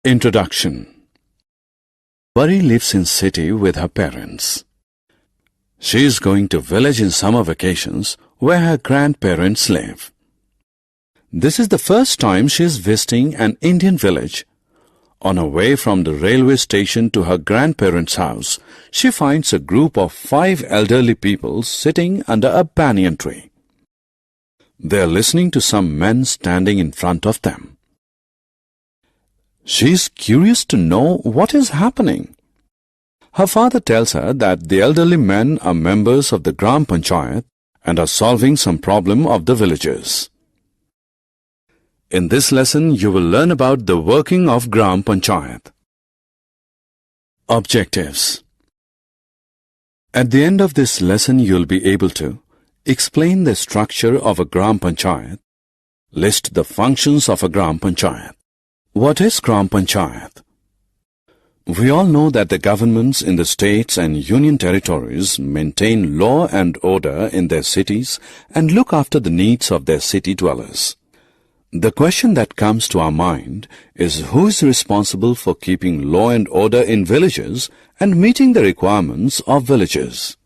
Introduction. Burri lives in city with her parents. She is going to village in summer vacations where her grandparents live. This is the first time she is visiting an Indian village. On her way from the railway station to her grandparents' house, she finds a group of 5 elderly people sitting under a banyan tree. They are listening to some men standing in front of them. She is curious to know what is happening. Her father tells her that the elderly men are members of the Gram Panchayat and are solving some problem of the villagers. In this lesson, you will learn about the working of Gram Panchayat. Objectives. At the end of this lesson, you will be able to explain the structure of a Gram Panchayat, list the functions of a Gram Panchayat. What is Gram Panchayat? We all know that the governments in the states and union territories maintain law and order in their cities and look after the needs of their city dwellers. The question that comes to our mind is who is responsible for keeping law and order in villages and meeting the requirements of villages?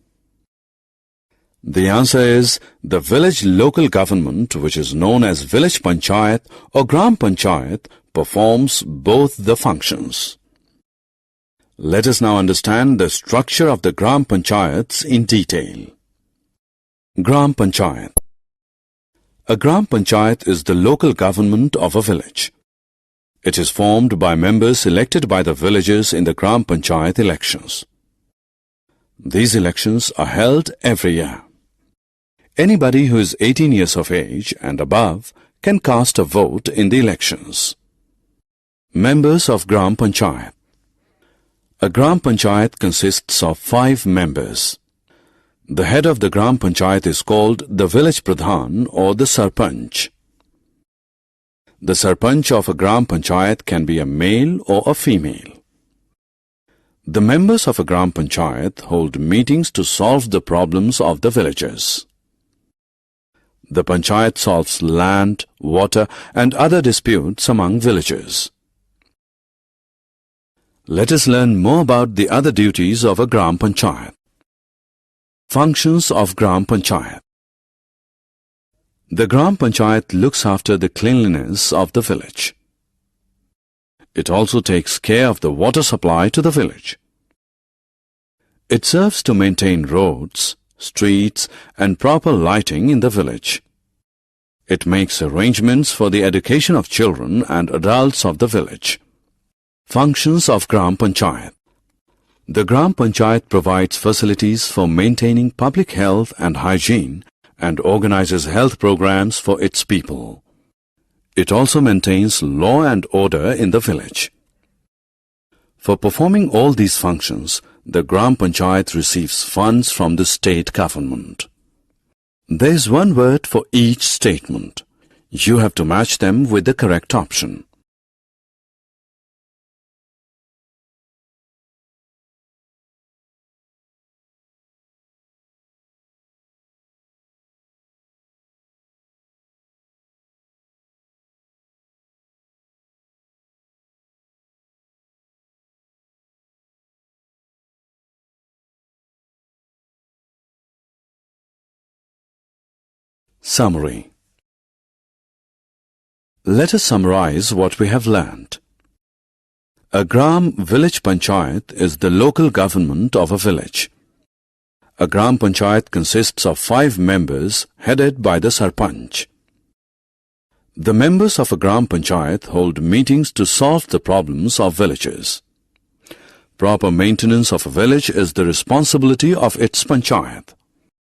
The answer is the village local government, which is known as Village Panchayat or Gram Panchayat, performs both the functions. Let us now understand the structure of the Gram Panchayats in detail. Gram Panchayat. A Gram Panchayat is the local government of a village. It is formed by members elected by the villagers in the Gram Panchayat elections. These elections are held every year. Anybody who is 18 years of age and above can cast a vote in the elections. Members of Gram Panchayat. A Gram Panchayat consists of 5 members. The head of the Gram Panchayat is called the Village Pradhan or the Sarpanch. The Sarpanch of a Gram Panchayat can be a male or a female. The members of a Gram Panchayat hold meetings to solve the problems of the villagers. The Panchayat solves land, water and other disputes among villagers. Let us learn more about the other duties of a Gram Panchayat. Functions of Gram Panchayat. The Gram Panchayat looks after the cleanliness of the village. It also takes care of the water supply to the village. It serves to maintain roads, streets and proper lighting in the village. It makes arrangements for the education of children and adults of the village. Functions of Gram Panchayat. The Gram Panchayat provides facilities for maintaining public health and hygiene and organizes health programs for its people. It also maintains law and order in the village. For performing all these functions, the Gram Panchayat receives funds from the state government. There is one word for each statement. You have to match them with the correct option. Summary. Let us summarize what we have learned. A Gram Village Panchayat is the local government of a village. A Gram Panchayat consists of 5 members headed by the Sarpanch. The members of a Gram Panchayat hold meetings to solve the problems of villagers. Proper maintenance of a village is the responsibility of its Panchayat.